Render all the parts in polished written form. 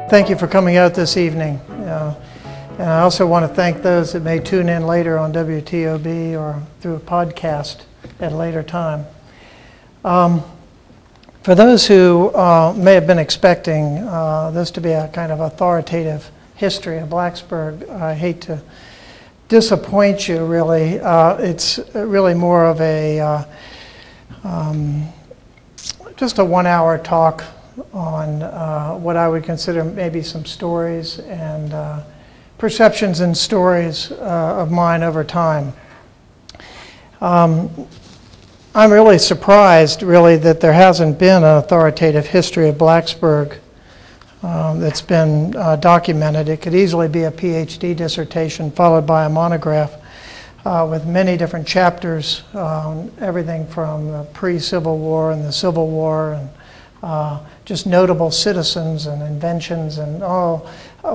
Thank you for coming out this evening. And I also want to thank those that may tune in later on WTOB or through a podcast at a later time. For those who may have been expecting this to be a kind of authoritative history of Blacksburg, I hate to disappoint you, really. It's really more of a just a 1 hour talk on what I would consider maybe some stories and perceptions and stories of mine over time. I'm really surprised, really, that there hasn't been an authoritative history of Blacksburg that's been documented. It could easily be a PhD dissertation followed by a monograph with many different chapters, everything from the pre-Civil War and the Civil War, and just notable citizens and inventions and a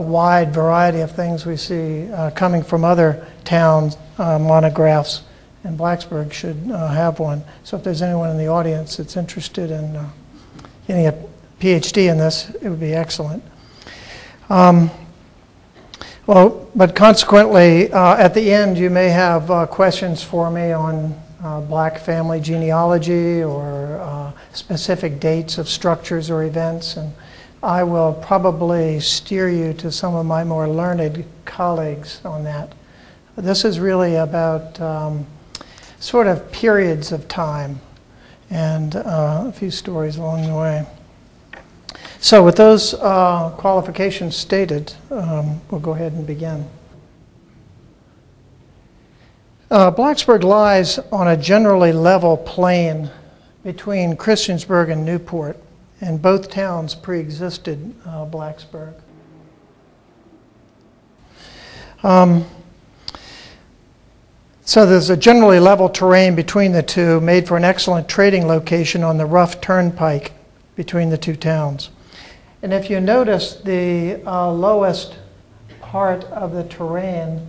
wide variety of things we see coming from other towns, monographs, and Blacksburg should have one. So if there's anyone in the audience that's interested in getting a PhD in this, it would be excellent. But consequently, at the end, you may have questions for me on Black family genealogy or specific dates of structures or events, and I will probably steer you to some of my more learned colleagues on that. This is really about sort of periods of time and a few stories along the way. So with those qualifications stated, we'll go ahead and begin. Blacksburg lies on a generally level plain between Christiansburg and Newport, and both towns pre-existed Blacksburg. So there's a generally level terrain between the two, made for an excellent trading location on the rough turnpike between the two towns. And if you notice the lowest part of the terrain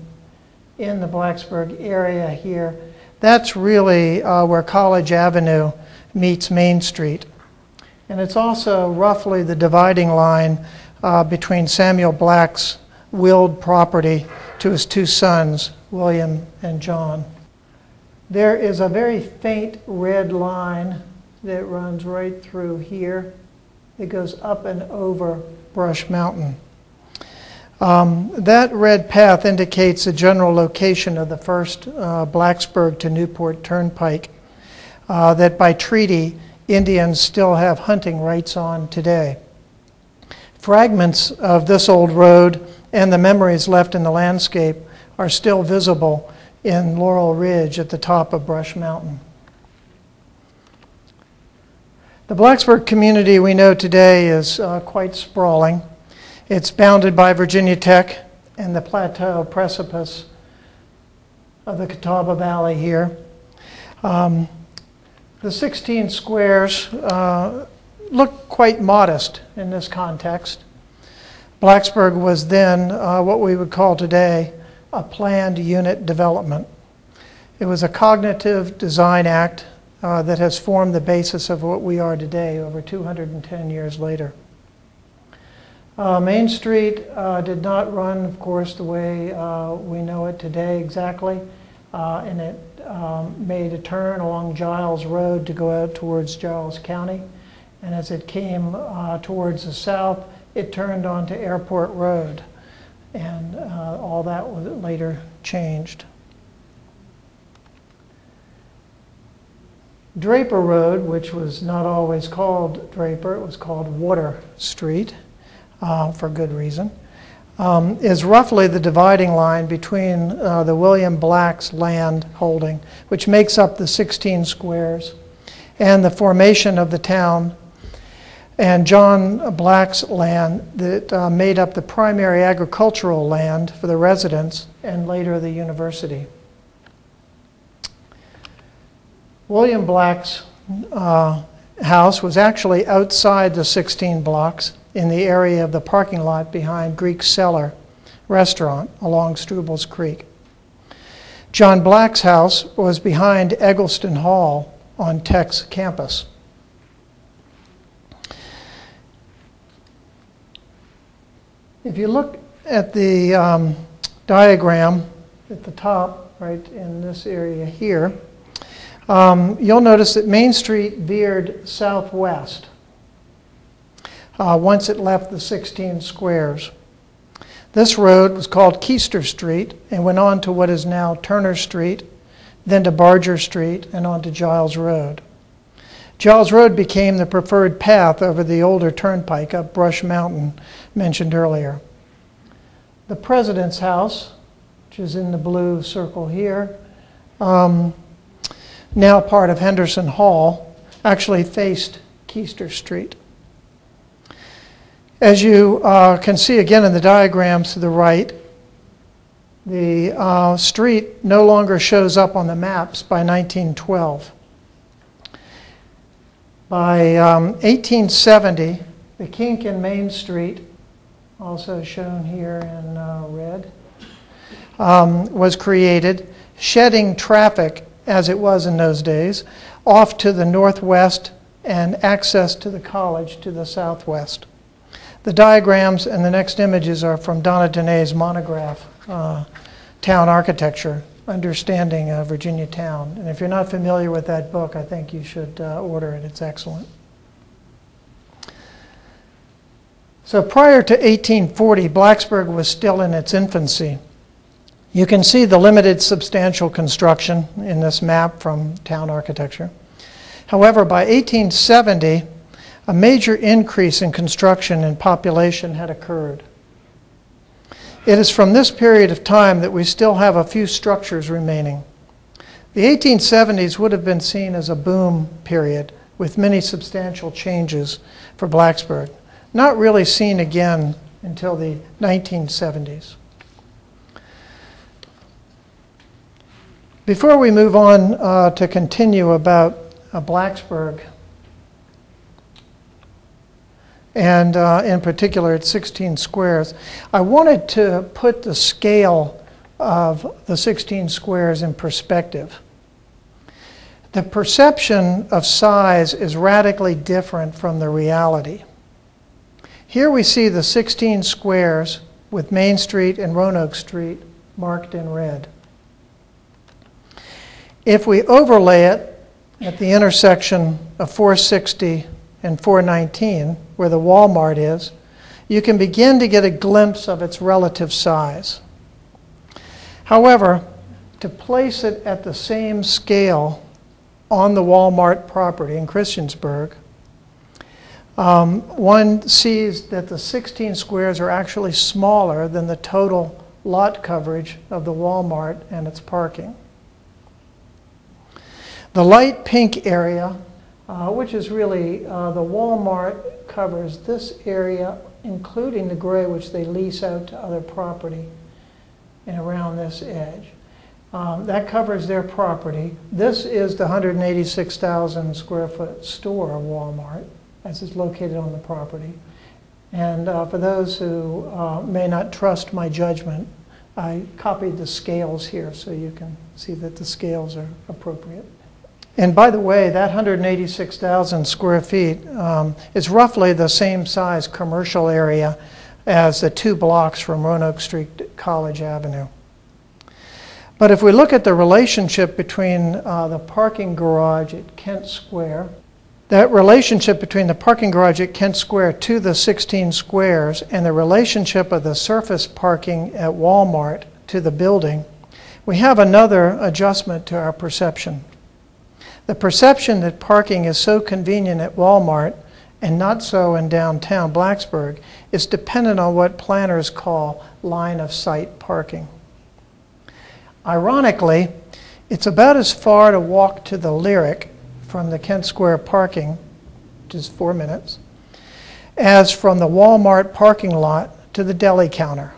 in the Blacksburg area here, that's really where College Avenue meets Main Street. And it's also roughly the dividing line between Samuel Black's willed property to his two sons, William and John. There is a very faint red line that runs right through here. It goes up and over Brush Mountain. That red path indicates the general location of the first Blacksburg to Newport Turnpike that by treaty Indians still have hunting rights on today. Fragments of this old road and the memories left in the landscape are still visible in Laurel Ridge at the top of Brush Mountain. The Blacksburg community we know today is quite sprawling. It's bounded by Virginia Tech and the plateau precipice of the Catawba Valley here. The 16 squares look quite modest in this context. Blacksburg was then what we would call today a planned unit development. It was a cognitive design act that has formed the basis of what we are today over 210 years later. Main Street did not run, of course, the way we know it today exactly, and it made a turn along Giles Road to go out towards Giles County, and as it came towards the south, it turned onto Airport Road, and all that was later changed. Draper Road, which was not always called Draper, it was called Water Street for good reason, is roughly the dividing line between the William Black's land holding, which makes up the 16 squares, and the formation of the town, and John Black's land that made up the primary agricultural land for the residents and later the university. William Black's house was actually outside the 16 blocks in the area of the parking lot behind Greek Cellar restaurant along Strubles Creek. John Black's house was behind Eggleston Hall on Tech's campus. If you look at the diagram at the top, right in this area here, you'll notice that Main Street veered southwest once it left the 16 squares. This road was called Keister Street and went on to what is now Turner Street, then to Barger Street, and on to Giles Road. Giles Road became the preferred path over the older turnpike up Brush Mountain, mentioned earlier. The President's House, which is in the blue circle here, now part of Henderson Hall, actually faced Keister Street. As you can see again in the diagrams to the right, the street no longer shows up on the maps by 1912. By 1870, the kink in Main Street, also shown here in red, was created, shedding traffic, as it was in those days, off to the northwest and access to the college to the southwest. The diagrams and the next images are from Donna Denay's monograph, Town Architecture, Understanding Virginia Town. And if you're not familiar with that book, I think you should order it. It's excellent. So prior to 1840, Blacksburg was still in its infancy. You can see the limited substantial construction in this map from Town Architecture. However, by 1870, a major increase in construction and population had occurred. It is from this period of time that we still have a few structures remaining. The 1870s would have been seen as a boom period with many substantial changes for Blacksburg, not really seen again until the 1970s. Before we move on to continue about Blacksburg, and in particular at 16 squares, I wanted to put the scale of the 16 squares in perspective. The perception of size is radically different from the reality. Here we see the 16 squares with Main Street and Roanoke Street marked in red. If we overlay it at the intersection of 460 and 419, where the Walmart is, you can begin to get a glimpse of its relative size. However, to place it at the same scale on the Walmart property in Christiansburg, one sees that the 16 squares are actually smaller than the total lot coverage of the Walmart and its parking. The light pink area, which is really the Walmart, covers this area, including the gray, which they lease out to other property and around this edge. That covers their property. This is the 186,000 square foot store of Walmart, as is located on the property. And for those who may not trust my judgment, I copied the scales here so you can see that the scales are appropriate. And by the way, that 186,000 square feet is roughly the same size commercial area as the 2 blocks from Roanoke Street to College Avenue. But if we look at the relationship between the parking garage at Kent Square, that relationship between the parking garage at Kent Square to the 16 squares and the relationship of the surface parking at Walmart to the building, we have another adjustment to our perception. The perception that parking is so convenient at Walmart and not so in downtown Blacksburg is dependent on what planners call line of sight parking. Ironically, it's about as far to walk to the Lyric from the Kent Square parking, which is 4 minutes, as from the Walmart parking lot to the deli counter,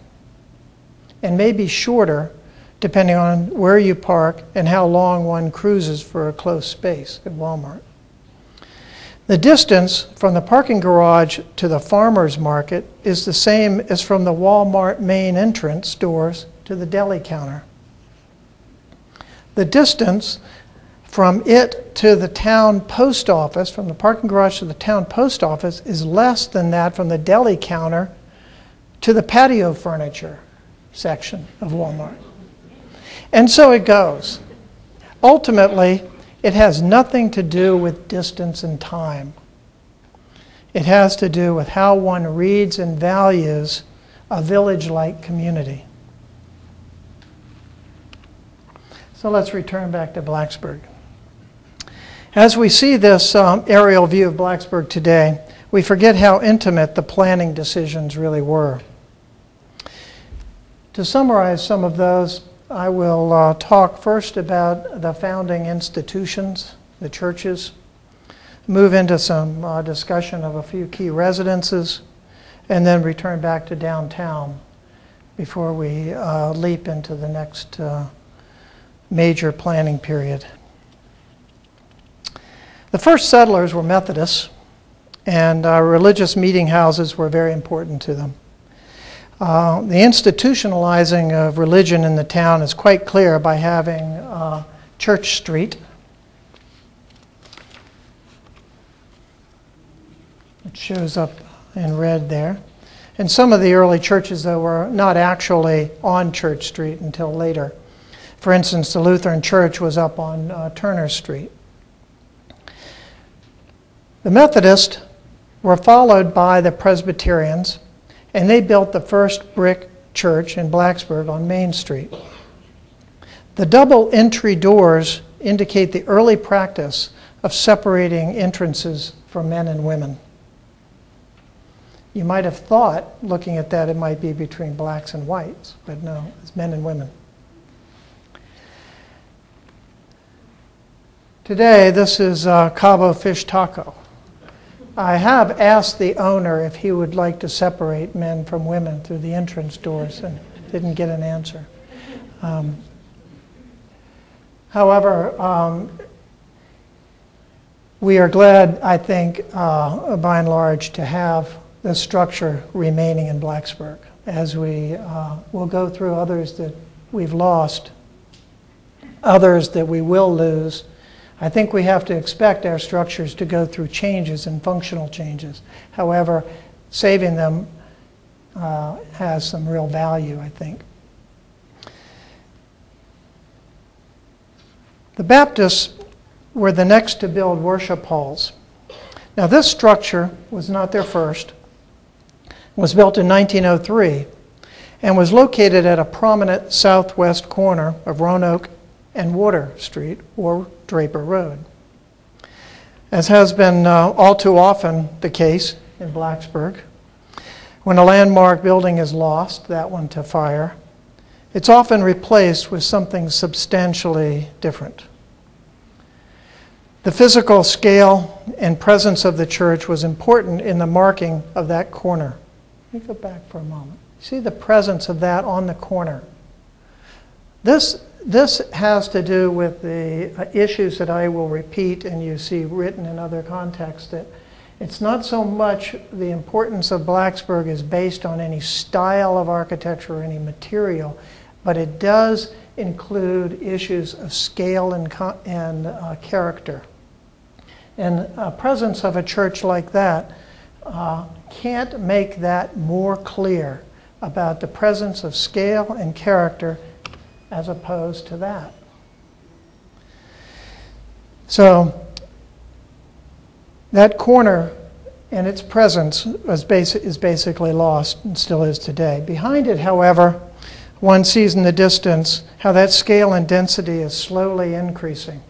and maybe shorter depending on where you park and how long one cruises for a close space at Walmart. The distance from the parking garage to the farmer's market is the same as from the Walmart main entrance doors to the deli counter. The distance from it to the town post office, from the parking garage to the town post office, is less than that from the deli counter to the patio furniture section of Walmart. And so it goes. Ultimately, it has nothing to do with distance and time. It has to do with how one reads and values a village-like community. So let's return back to Blacksburg. As we see this aerial view of Blacksburg today, we forget how intimate the planning decisions really were. To summarize some of those, I will talk first about the founding institutions, the churches, move into some discussion of a few key residences, and then return back to downtown before we leap into the next major planning period. The first settlers were Methodists, and religious meeting houses were very important to them. The institutionalizing of religion in the town is quite clear by having Church Street, which shows up in red there. And some of the early churches, though, were not actually on Church Street until later. For instance, the Lutheran Church was up on Turner Street. The Methodists were followed by the Presbyterians, and they built the first brick church in Blacksburg on Main Street. The double entry doors indicate the early practice of separating entrances for men and women. You might have thought, looking at that, it might be between blacks and whites, but no, it's men and women. Today, this is Cabo Fish Taco. I have asked the owner if he would like to separate men from women through the entrance doors and didn't get an answer. However, we are glad, I think, by and large, to have the structure remaining in Blacksburg. As we will go through others that we've lost, others that we will lose, I think we have to expect our structures to go through changes and functional changes. However, saving them has some real value, I think. The Baptists were the next to build worship halls. Now, this structure was not their first. It was built in 1903 and was located at a prominent southwest corner of Roanoke and Water Street, or Draper Road. As has been all too often the case in Blacksburg, when a landmark building is lost, that one to fire, it's often replaced with something substantially different. The physical scale and presence of the church was important in the marking of that corner. Let me go back for a moment. See the presence of that on the corner. This has to do with the issues that I will repeat and you see written in other contexts, that it's not so much the importance of Blacksburg is based on any style of architecture or any material, but it does include issues of scale and character. And a presence of a church like that can't make that more clear about the presence of scale and character as opposed to that. So that corner and its presence is basically lost and still is today. Behind it, however, one sees in the distance how that scale and density is slowly increasing.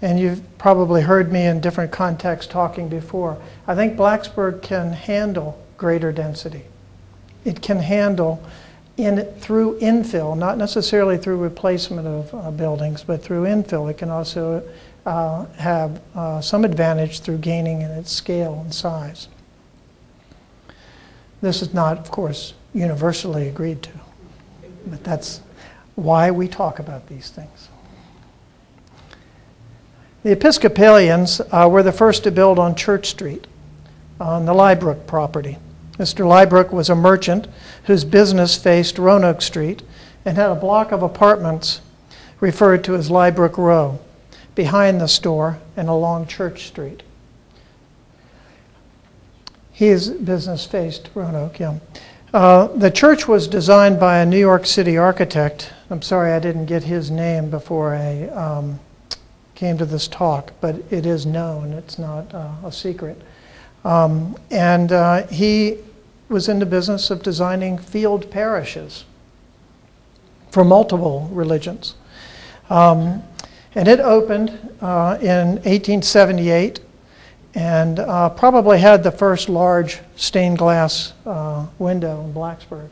And you've probably heard me in different contexts talking before. I think Blacksburg can handle greater density. It can handle through infill, not necessarily through replacement of buildings, but through infill. It can also have some advantage through gaining in its scale and size. This is not, of course, universally agreed to, but that's why we talk about these things. The Episcopalians were the first to build on Church Street, on the Liebrook property. Mr. Liebrook was a merchant whose business faced Roanoke Street and had a block of apartments referred to as Liebrook Row behind the store and along Church Street. His business faced Roanoke, yeah. The church was designed by a New York City architect. I'm sorry I didn't get his name before I came to this talk, but it is known. It's not a secret. He was in the business of designing field parishes for multiple religions. And it opened in 1878 and probably had the first large stained glass window in Blacksburg.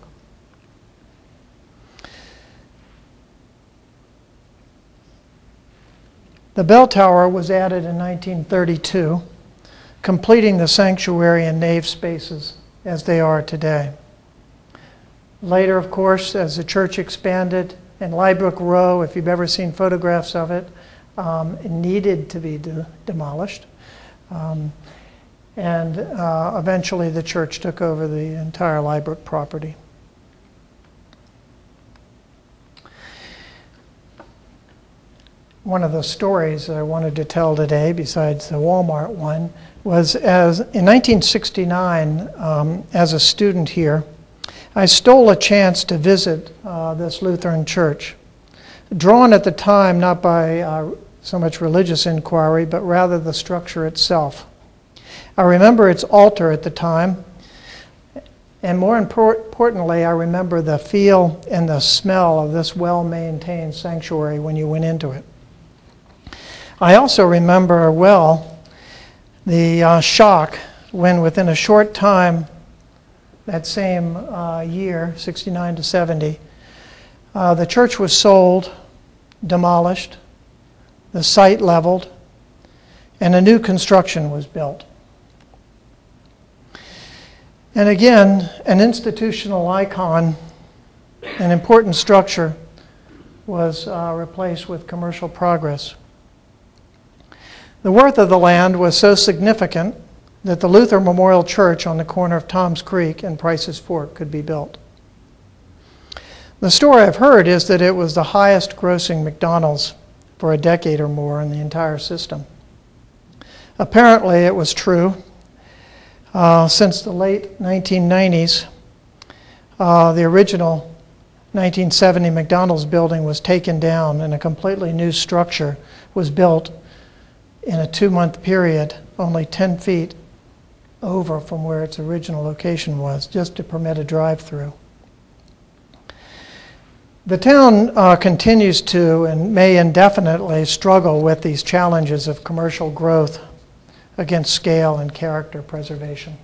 The bell tower was added in 1932, completing the sanctuary and nave spaces as they are today. Later, of course, as the church expanded, and Liebrook Row, if you've ever seen photographs of it, it needed to be demolished. Eventually the church took over the entire Liebrook property. One of the stories I wanted to tell today, besides the Walmart one, was in 1969, as a student here, I stole a chance to visit this Lutheran church, drawn at the time not by so much religious inquiry, but rather the structure itself. I remember its altar at the time, and more importantly, I remember the feel and the smell of this well-maintained sanctuary when you went into it. I also remember well the shock when within a short time, that same year, 69 to 70, the church was sold, demolished, the site leveled, and a new construction was built. And again, an institutional icon, an important structure, was replaced with commercial progress. The worth of the land was so significant that the Luther Memorial Church on the corner of Tom's Creek and Price's Fork could be built. The story I've heard is that it was the highest grossing McDonald's for a decade or more in the entire system. Apparently it was true. Since the late 1990s, the original 1970 McDonald's building was taken down and a completely new structure was built in a 2-month period, only 10 feet over from where its original location was, just to permit a drive-through. The town continues to and may indefinitely struggle with these challenges of commercial growth against scale and character preservation.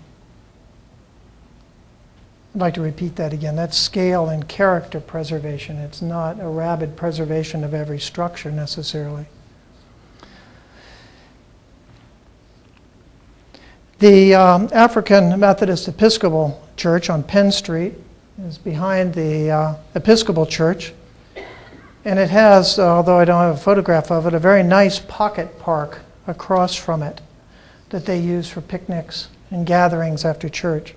I'd like to repeat that again. That's scale and character preservation. It's not a rabid preservation of every structure necessarily. The African Methodist Episcopal Church on Penn Street is behind the Episcopal Church, and it has, although I don't have a photograph of it, a very nice pocket park across from it that they use for picnics and gatherings after church.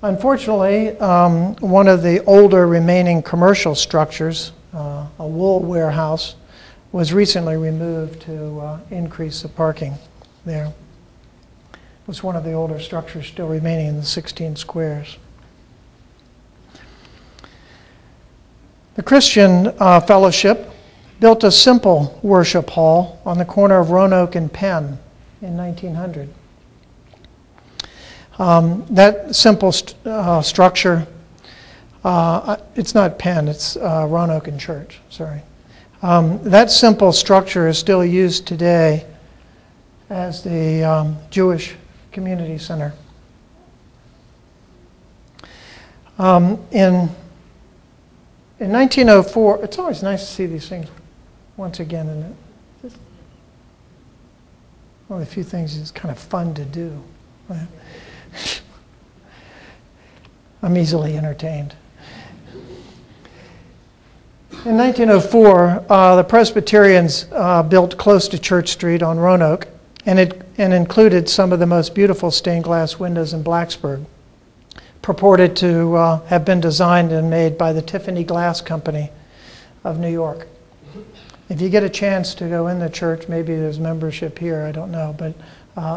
Unfortunately, one of the older remaining commercial structures, a wool warehouse, was recently removed to increase the parking there. It was one of the older structures still remaining in the 16 squares. The Christian Fellowship built a simple worship hall on the corner of Roanoke and Penn in 1900. That simple structure, it's not Penn, it's Roanoke and Church, sorry. That simple structure is still used today as the Jewish Community Center. In 1904, it's always nice to see these things once again, and it's one of the few things that's kind of fun to do. I'm easily entertained. In 1904, the Presbyterians built close to Church Street on Roanoke, and included some of the most beautiful stained glass windows in Blacksburg, purported to have been designed and made by the Tiffany Glass Company of New York. If you get a chance to go in the church, maybe there's membership here, I don't know, but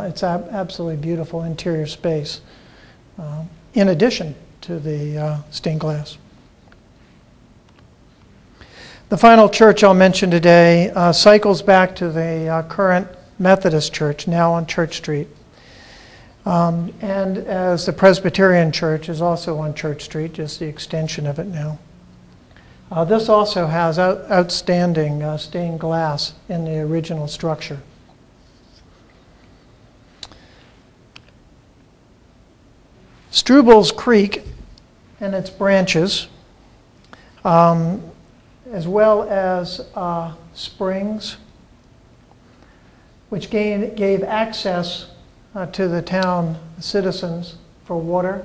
it's absolutely beautiful interior space. in addition to the stained glass. The final church I'll mention today cycles back to the current Methodist church, now on Church Street. And as the Presbyterian church is also on Church Street, just the extension of it now. This also has outstanding stained glass in the original structure. Strubles Creek and its branches, as well as springs, which gave access to the town citizens for water,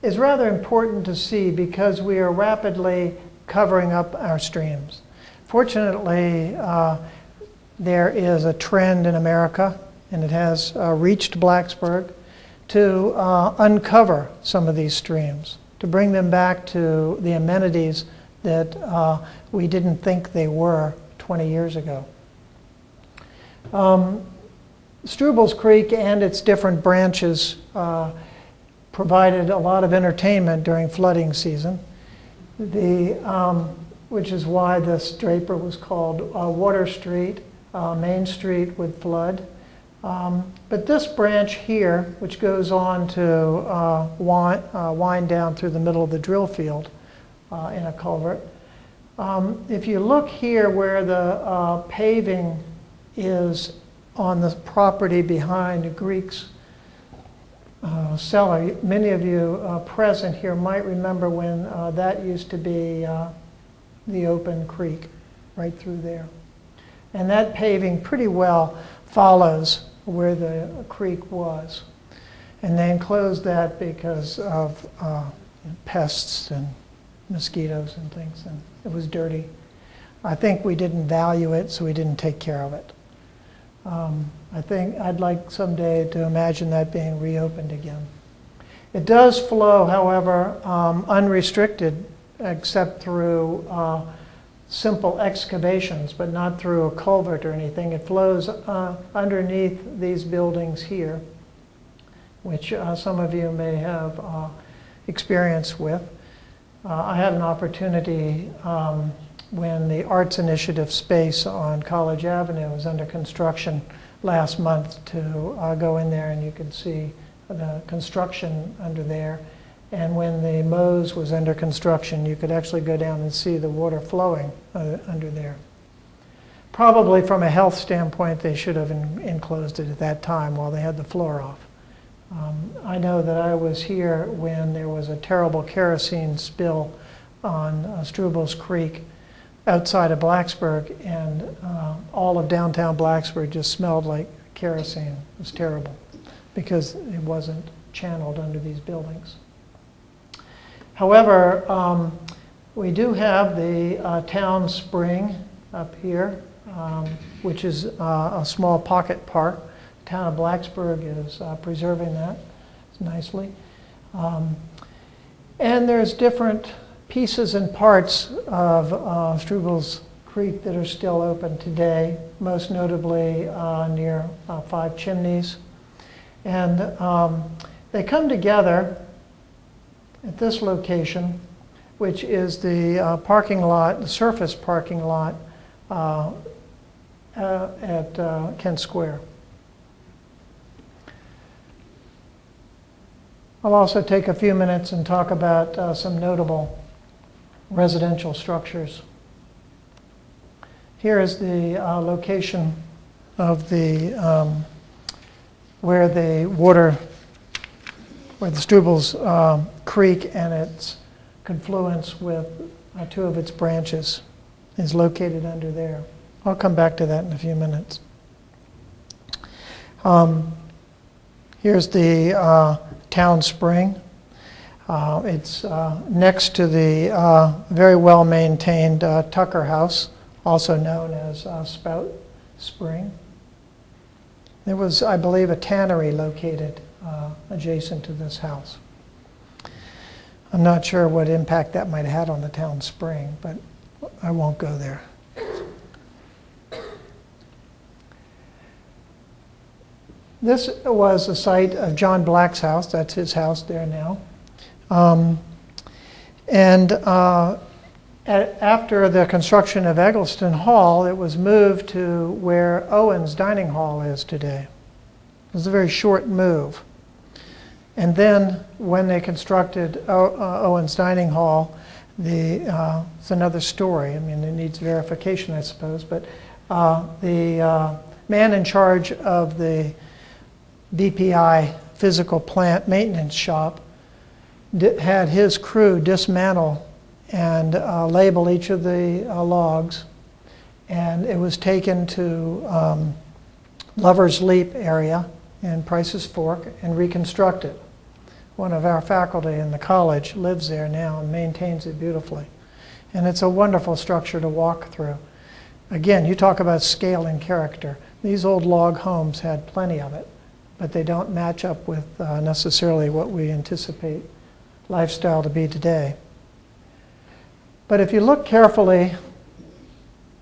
is rather important to see because we are rapidly covering up our streams. Fortunately, there is a trend in America, and it has reached Blacksburg, to uncover some of these streams, to bring them back to the amenities that we didn't think they were 20 years ago. Strubles Creek and its different branches provided a lot of entertainment during flooding season, which is why this draper was called Water Street. Main Street would flood. But this branch here, which goes on to wind down through the middle of the drill field in a culvert, if you look here where the paving is on the property behind Greek's cellar, many of you present here might remember when that used to be the open creek right through there. And that paving pretty well follows where the creek was. And they enclosed that because of pests and mosquitoes and things, and it was dirty. I think we didn't value it, so we didn't take care of it. I think I'd like someday to imagine that being reopened again. It does flow, however, unrestricted, except through simple excavations, but not through a culvert or anything. It flows underneath these buildings here, which some of you may have experience with. I had an opportunity when the Arts Initiative space on College Avenue was under construction last month to go in there, and you could see the construction under there. And when the Moe's was under construction, you could actually go down and see the water flowing under there. Probably from a health standpoint, they should have enclosed it at that time while they had the floor off. I know that I was here when there was a terrible kerosene spill on Strubles Creek outside of Blacksburg, and all of downtown Blacksburg just smelled like kerosene. It was terrible because it wasn't channeled under these buildings. However, we do have the town spring up here, which is a small pocket park. The town of Blacksburg is preserving that nicely. And there's different pieces and parts of Strubles Creek that are still open today, most notably near Five Chimneys. And they come together at this location, which is the parking lot, the surface parking lot at Kent Square. I'll also take a few minutes and talk about some notable residential structures. Here is the location of the where the Strubles Creek and its confluence with two of its branches is located under there. I'll come back to that in a few minutes. Here's the town spring. It's next to the very well-maintained Tucker House, also known as Spout Spring. There was, I believe, a tannery located adjacent to this house. I'm not sure what impact that might have had on the town spring, but I won't go there. This was the site of John Black's house. That's his house there now. After the construction of Eggleston Hall, it was moved to where Owen's Dining Hall is today. It was a very short move. And then when they constructed Owen's Dining Hall, it's another story. I mean, it needs verification, I suppose. But the man in charge of the BPI physical plant maintenance shop had his crew dismantle and label each of the logs. And it was taken to Lover's Leap area in Price's Fork and reconstructed. One of our faculty in the college lives there now and maintains it beautifully. And it's a wonderful structure to walk through. Again, you talk about scale and character. These old log homes had plenty of it, but they don't match up with necessarily what we anticipate lifestyle to be today. But if you look carefully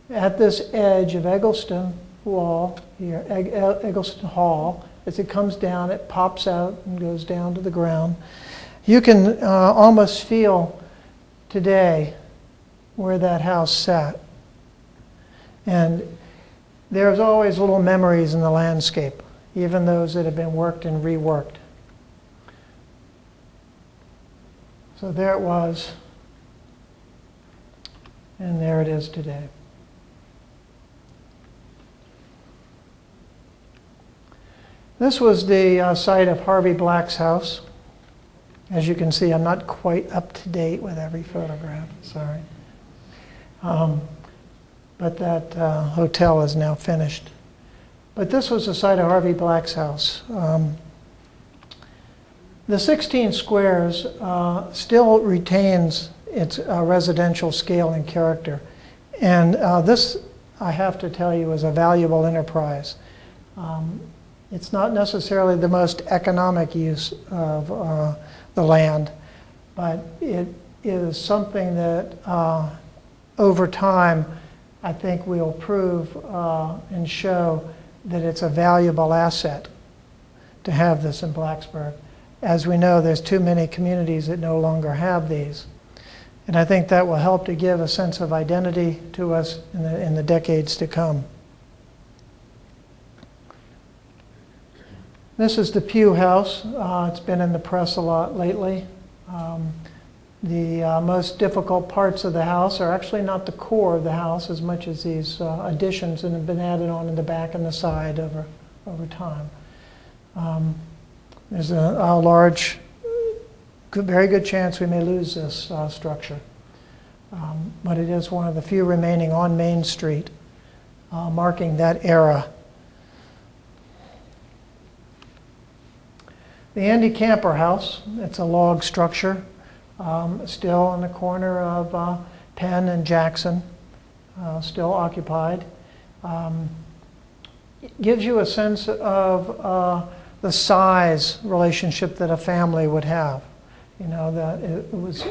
at this edge of Eggleston Wall, here, Eggleston Hall, as it comes down, it pops out and goes down to the ground. You can almost feel today where that house sat. And there's always little memories in the landscape, even those that have been worked and reworked. So there it was, and there it is today. This was the site of Harvey Black's house. As you can see, I'm not quite up to date with every photograph, sorry. But that hotel is now finished. But this was the site of Harvey Black's house. The 16 squares still retains its residential scale and character. And this, I have to tell you, is a valuable enterprise. It's not necessarily the most economic use of the land, but it is something that over time I think we'll prove and show that it's a valuable asset to have this in Blacksburg. As we know, there's too many communities that no longer have these. And I think that will help to give a sense of identity to us in the decades to come. This is the Pugh House. It's been in the press a lot lately. The most difficult parts of the house are actually not the core of the house as much as these additions that have been added on in the back and the side over time. There's a large, very good chance we may lose this structure. But it is one of the few remaining on Main Street, marking that era. The Andy Camper House, it's a log structure, still on the corner of Penn and Jackson, still occupied. It gives you a sense of the size relationship that a family would have. You know, that it was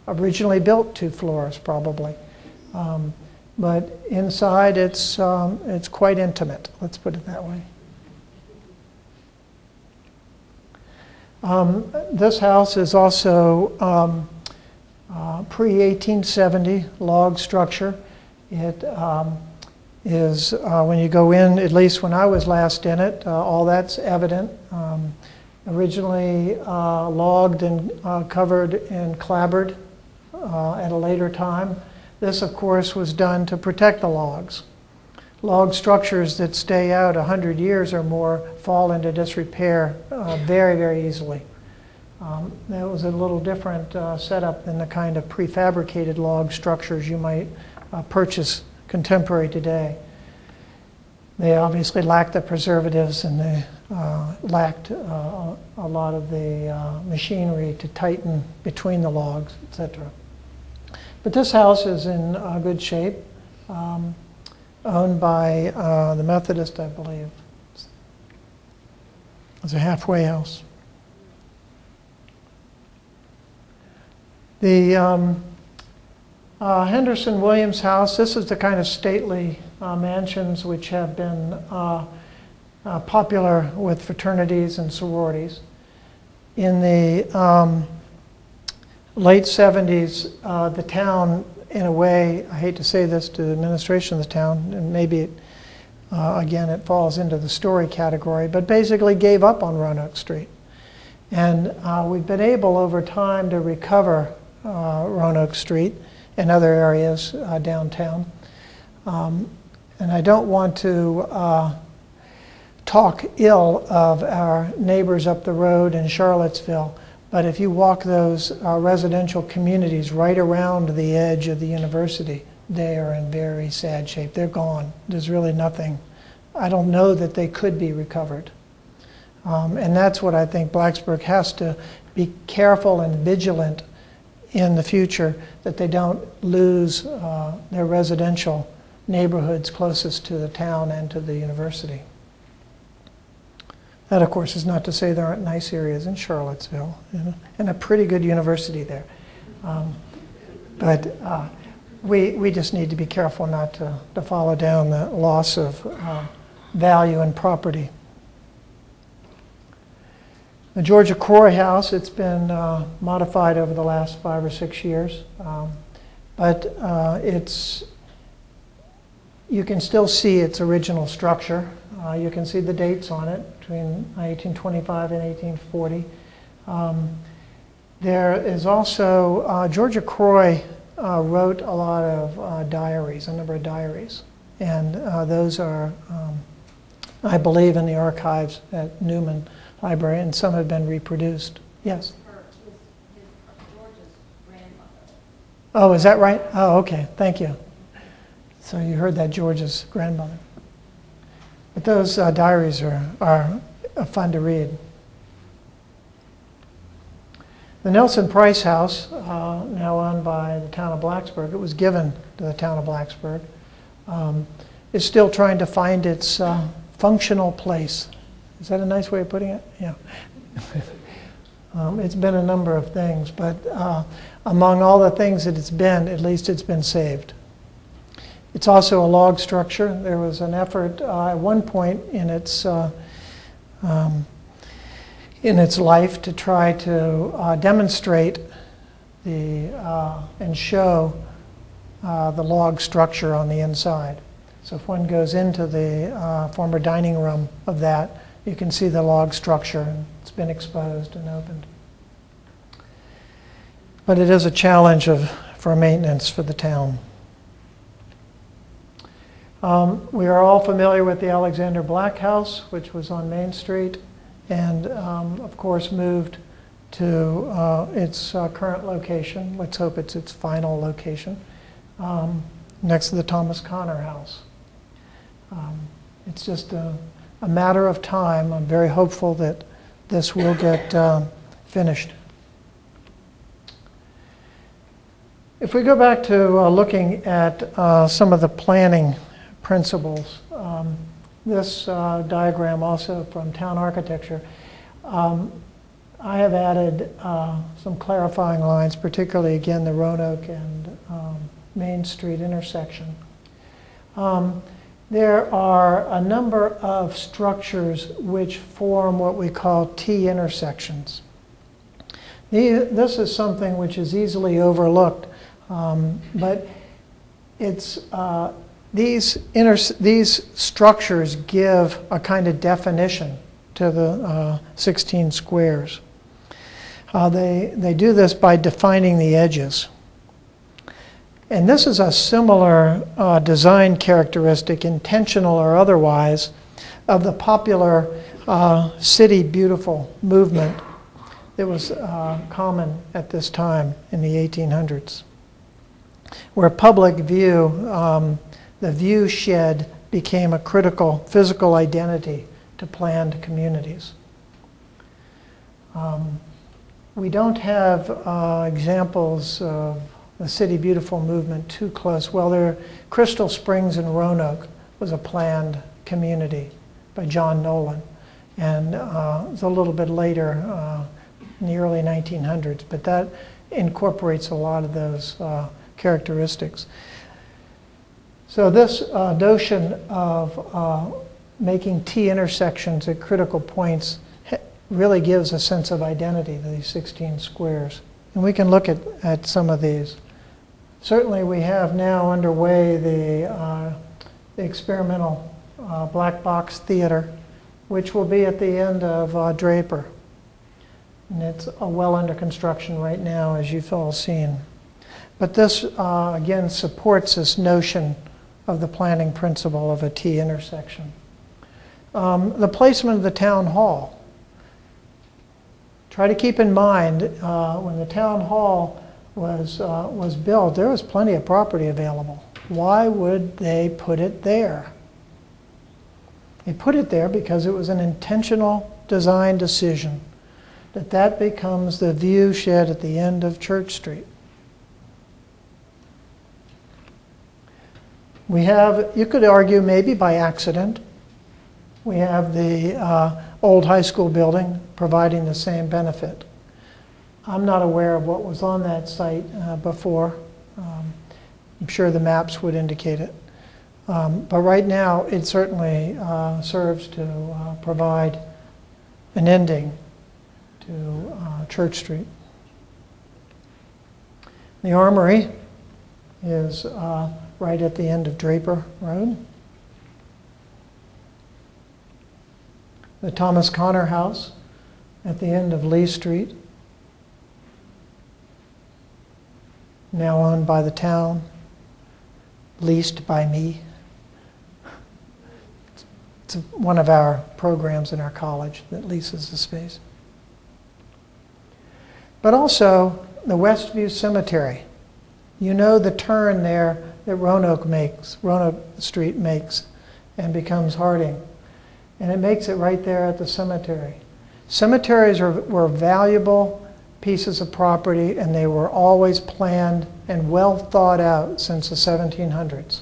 originally built 2 floors probably. But inside it's quite intimate, let's put it that way. This house is also pre-1870 log structure. It is, when you go in, at least when I was last in it, all that's evident. Originally logged and covered and clapboard at a later time. This, of course, was done to protect the logs. Log structures that stay out 100 years or more fall into disrepair very, very easily. That was a little different setup than the kind of prefabricated log structures you might purchase contemporary today. They obviously lacked the preservatives and they lacked a lot of the machinery to tighten between the logs, etc. But this house is in good shape. Owned by the Methodist, I believe. It's a halfway house. The Henderson Williams house, this is the kind of stately mansions which have been popular with fraternities and sororities. In the late 70s, the town, in a way, I hate to say this to the administration of the town, and maybe again it falls into the story category, but basically gave up on Roanoke Street. And we've been able over time to recover Roanoke Street and other areas downtown. And I don't want to talk ill of our neighbors up the road in Charlottesville, but if you walk those residential communities right around the edge of the university, they are in very sad shape. They're gone. There's really nothing. I don't know that they could be recovered. And that's what I think Blacksburg has to be careful and vigilant in the future, that they don't lose their residential neighborhoods closest to the town and to the university. That, of course, is not to say there aren't nice areas in Charlottesville, you know, and a pretty good university there. But we just need to be careful not to follow down the loss of value and property. The Georgia Croy House, it's been modified over the last 5 or 6 years, but you can still see its original structure. You can see the dates on it between 1825 and 1840. There is also, Georgia Croy wrote a lot of diaries, a number of diaries, and those are, I believe, in the archives at Newman Library, and some have been reproduced. Yes? George's grandmother. Oh, is that right? Oh, okay, thank you. So you heard that, George's grandmother. But those diaries are fun to read. The Nelson Price House, now owned by the town of Blacksburg, it was given to the town of Blacksburg, is still trying to find its functional place. Is that a nice way of putting it? Yeah. It's been a number of things, but among all the things that it's been, at least it's been saved. It's also a log structure. There was an effort at one point in its life to try to demonstrate and show the log structure on the inside. So if one goes into the former dining room of that, you can see the log structure, and it's been exposed and opened. But it is a challenge for maintenance for the town. We are all familiar with the Alexander Black House, which was on Main Street, and of course moved to its current location. Let's hope it's its final location, next to the Thomas Connor House. It's just a matter of time. I'm very hopeful that this will get finished. If we go back to looking at some of the planning principles, this diagram also from town architecture, I have added some clarifying lines, particularly again the Roanoke and Main Street intersection. There are a number of structures which form what we call T-intersections. This is something which is easily overlooked, but it's, these structures give a kind of definition to the 16 squares. They do this by defining the edges. And this is a similar design characteristic, intentional or otherwise, of the popular City Beautiful movement that was common at this time in the 1800s, where public view, the view shed, became a critical physical identity to planned communities. We don't have examples of the City Beautiful movement too close. Well, Crystal Springs in Roanoke was a planned community by John Nolan, and it was a little bit later, in the early 1900s, but that incorporates a lot of those characteristics. So this notion of making T intersections at critical points really gives a sense of identity to these 16 squares. And we can look at some of these. Certainly we have now underway the experimental black box theater, which will be at the end of Draper. And it's well under construction right now, as you've all seen. But this, again, supports this notion of the planning principle of a T intersection. The placement of the town hall. Try to keep in mind, when the town hall was built, there was plenty of property available. Why would they put it there? They put it there because it was an intentional design decision that becomes the view shed at the end of Church Street. We have, you could argue maybe by accident, we have the old high school building providing the same benefit. I'm not aware of what was on that site before. I'm sure the maps would indicate it. But right now, it certainly serves to provide an ending to Church Street. The Armory is right at the end of Draper Road. The Thomas Connor House at the end of Lee Street, now owned by the town, leased by me. It's one of our programs in our college that leases the space. But also the Westview Cemetery. You know the turn there that Roanoke Street makes and becomes Harding. And it makes it right there at the cemetery. Cemeteries were valuable pieces of property, and they were always planned and well thought out since the 1700s.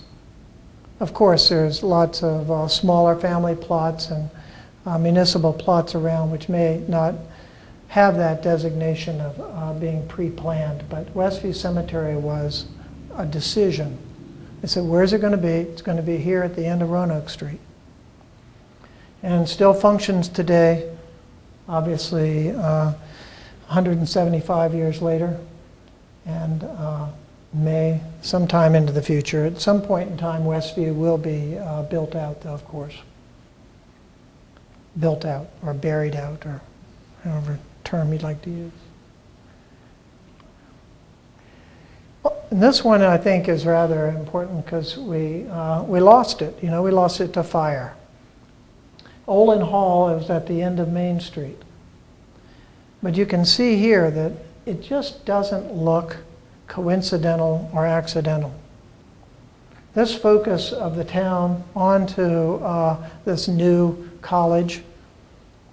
Of course, there's lots of smaller family plots and municipal plots around which may not have that designation of being pre-planned, but Westview Cemetery was a decision. They said, where's it going to be? It's going to be here at the end of Roanoke Street. And still functions today, obviously 175 years later, and may sometime into the future. At some point in time, Westview will be built out, though, of course. Built out, or buried out, or however term you'd like to use. And this one, I think, is rather important because we lost it. You know, we lost it to fire. Olin Hall is at the end of Main Street. But you can see here that it just doesn't look coincidental or accidental. This focus of the town onto this new college,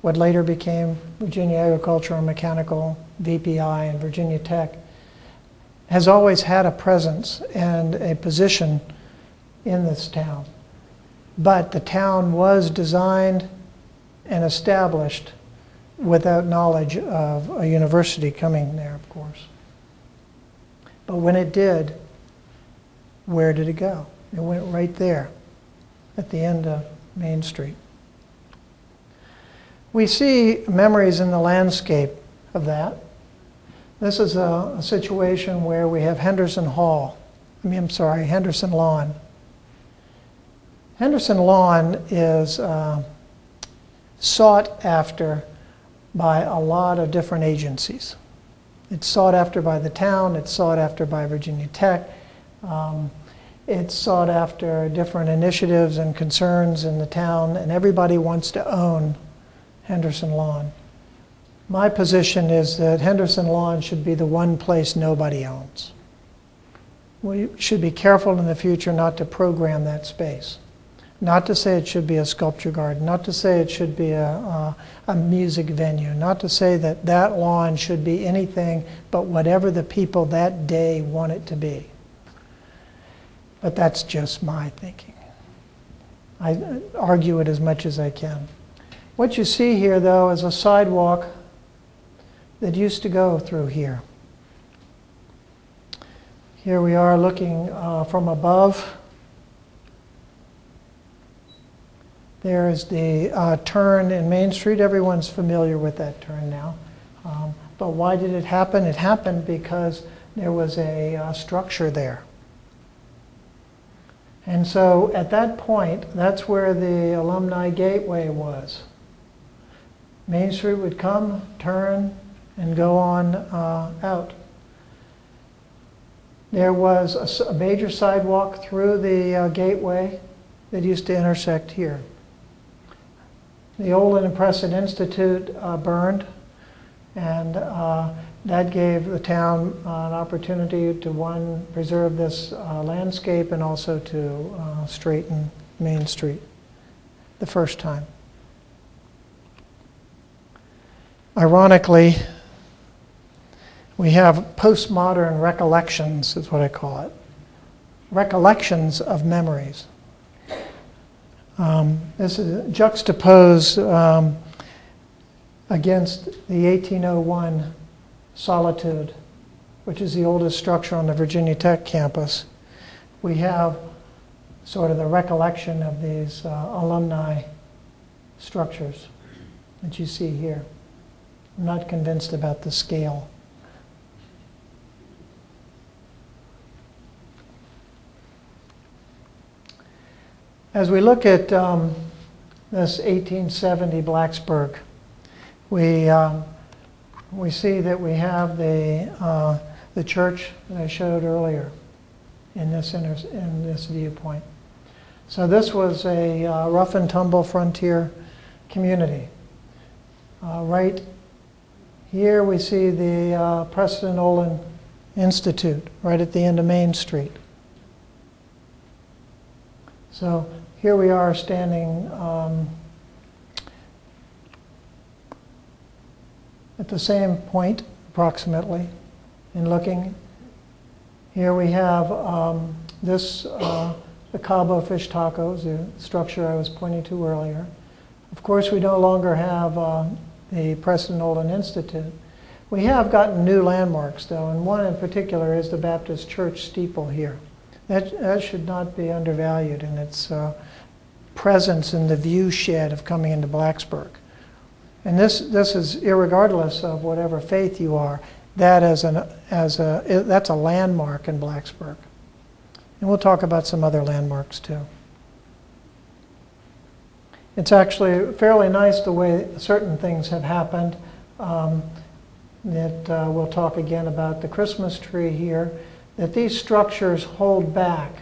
what later became Virginia Agricultural and Mechanical, VPI, and Virginia Tech, has always had a presence and a position in this town. But the town was designed and established without knowledge of a university coming there, of course. But when it did, where did it go? It went right there at the end of Main Street. We see memories in the landscape of that. This is a situation where we have Henderson Lawn. Henderson Lawn is sought after by a lot of different agencies. It's sought after by the town, it's sought after by Virginia Tech, it's sought after different initiatives and concerns in the town, and everybody wants to own Henderson Lawn. My position is that Henderson Lawn should be the one place nobody owns. We should be careful in the future not to program that space. Not to say it should be a sculpture garden, not to say it should be a music venue, not to say that that lawn should be anything but whatever the people that day want it to be. But that's just my thinking. I argue it as much as I can. What you see here, though, is a sidewalk that used to go through here. Here we are looking from above. There is the turn in Main Street. Everyone's familiar with that turn now. But why did it happen? It happened because there was a structure there. And so at that point, that's where the Alumni Gateway was. Main Street would come, turn, and go on out. There was a major sidewalk through the gateway that used to intersect here. The Olin and Preston Institute burned, and that gave the town an opportunity to, one, preserve this landscape and also to straighten Main Street the first time. Ironically, we have postmodern recollections, is what I call it. Recollections of memories. This is juxtaposed against the 1801 Solitude, which is the oldest structure on the Virginia Tech campus. We have sort of the recollection of these alumni structures that you see here. I'm not convinced about the scale. As we look at this 1870 Blacksburg, we see that we have the church that I showed earlier in this viewpoint. So this was a rough and tumble frontier community. Right here we see the Preston Olin Institute right at the end of Main Street. So here we are standing at the same point, approximately, and looking. Here we have the Cabo fish tacos, the structure I was pointing to earlier. Of course, we no longer have the Preston Olin Institute. We have gotten new landmarks, though, and one in particular is the Baptist Church steeple here. That should not be undervalued in its presence in the view shed of coming into Blacksburg. And this is irregardless of whatever faith you are. That's a landmark in Blacksburg. And we'll talk about some other landmarks too. It's actually fairly nice the way certain things have happened. We'll talk again about the Christmas tree here, that these structures hold back,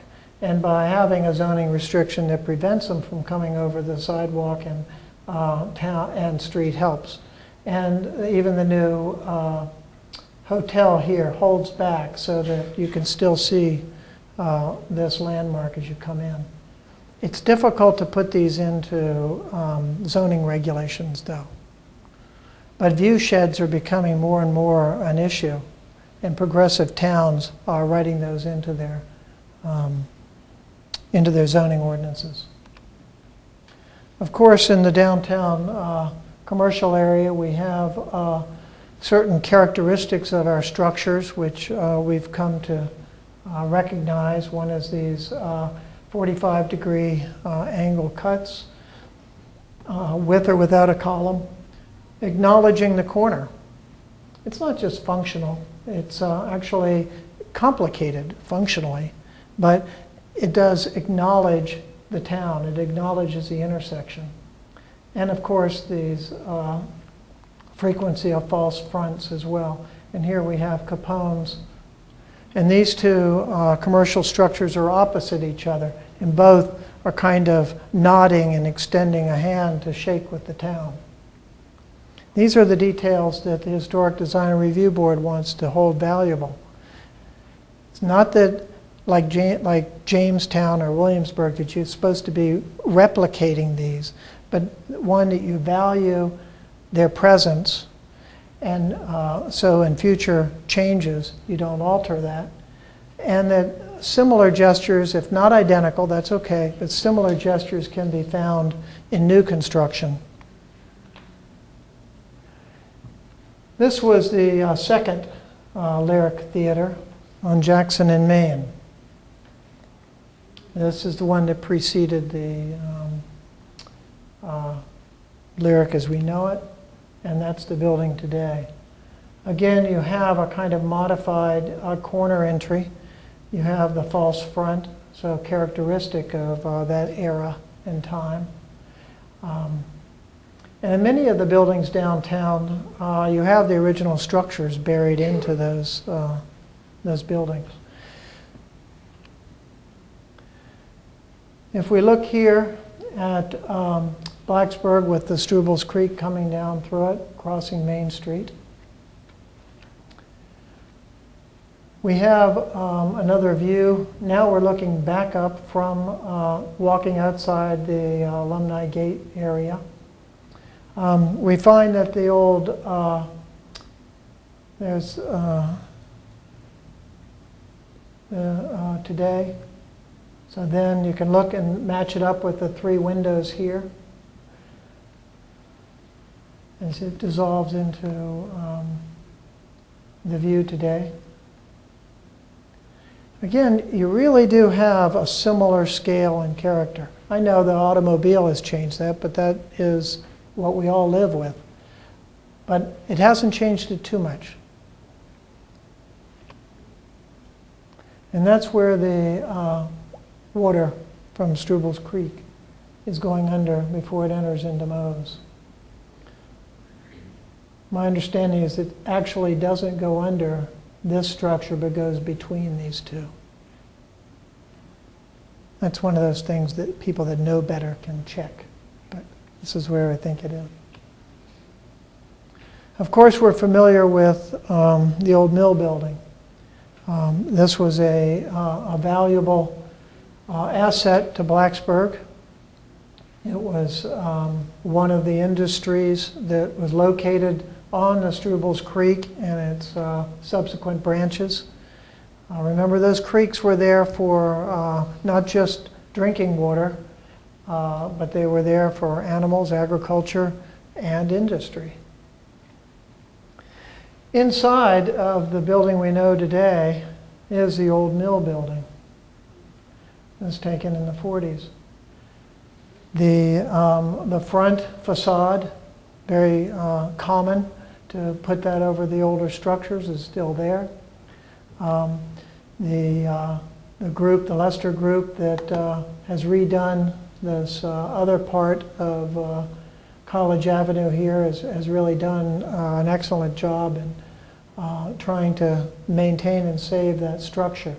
and by having a zoning restriction that prevents them from coming over the sidewalk and town and street helps. And even the new hotel here holds back so that you can still see this landmark as you come in. It's difficult to put these into zoning regulations, though. But view sheds are becoming more and more an issue, and progressive towns are writing those into their zoning ordinances. Of course, in the downtown commercial area, we have certain characteristics of our structures which we've come to recognize. One is these 45-degree angle cuts, with or without a column, acknowledging the corner. It's not just functional, it's actually complicated functionally, but it does acknowledge the town, it acknowledges the intersection. And of course these frequency of false fronts as well. And here we have Capone's. And these two commercial structures are opposite each other, and both are kind of nodding and extending a hand to shake with the town. These are the details that the Historic Design Review Board wants to hold valuable. It's not that like Jamestown or Williamsburg that you're supposed to be replicating these, but one that you value their presence, and so in future changes you don't alter that, and that similar gestures, if not identical, that's okay, but similar gestures can be found in new construction. This was the second Lyric Theater on Jackson in Maine. This is the one that preceded the Lyric as we know it, and that's the building today. Again, you have a kind of modified corner entry. You have the false front, so characteristic of that era and time. And in many of the buildings downtown, you have the original structures buried into those buildings. If we look here at Blacksburg with the Strubles Creek coming down through it, crossing Main Street, we have another view. Now we're looking back up from walking outside the Alumni Gate area. We find that the old, there's today. So then you can look and match it up with the three windows here as it dissolves into the view today. Again, you really do have a similar scale and character. I know the automobile has changed that, but that is what we all live with. But it hasn't changed it too much. And that's where the water from Strubles Creek is going under before it enters into Mose. My understanding is it actually doesn't go under this structure, but goes between these two. That's one of those things that people that know better can check, but this is where I think it is. Of course, we're familiar with the old mill building. This was a valuable asset to Blacksburg. It was one of the industries that was located on the Strubles Creek and its subsequent branches. Remember, those creeks were there for not just drinking water, but they were there for animals, agriculture, and industry. Inside of the building we know today is the old mill building. It was taken in the 40s. The front facade, very common to put that over the older structures, is still there. The group, the Lester group that has redone this other part of College Avenue here has really done an excellent job in trying to maintain and save that structure.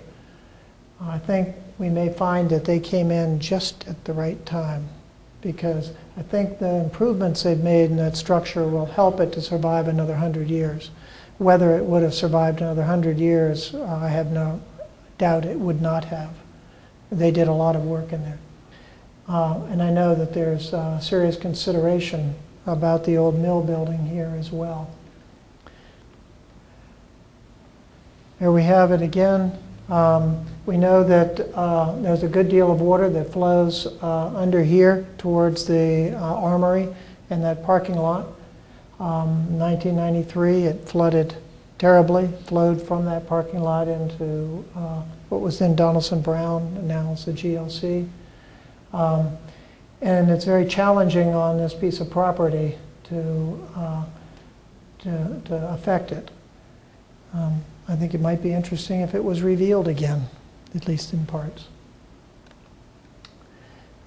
I think we may find that they came in just at the right time, because I think the improvements they've made in that structure will help it to survive another 100 years. Whether it would have survived another 100 years, I have no doubt it would not have. They did a lot of work in there. And I know that there's serious consideration about the old mill building here as well. Here we have it again. We know that there's a good deal of water that flows under here towards the armory and that parking lot. 1993, it flooded terribly, flowed from that parking lot into what was then Donaldson Brown, and now it's the GLC. And it's very challenging on this piece of property to affect it. I think it might be interesting if it was revealed again, at least in parts.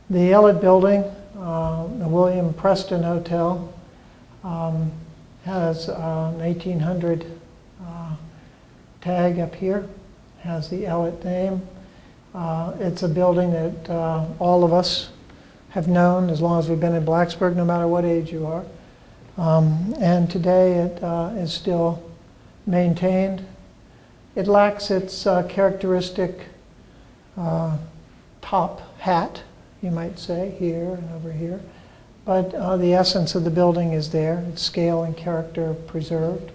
The Elliott Building, the William Preston Hotel, has an 1800 tag up here, has the Elliott name. It's a building that all of us have known as long as we've been in Blacksburg, no matter what age you are. And today it is still maintained. It lacks its characteristic top hat, you might say, here and over here. But the essence of the building is there. Its scale and character preserved,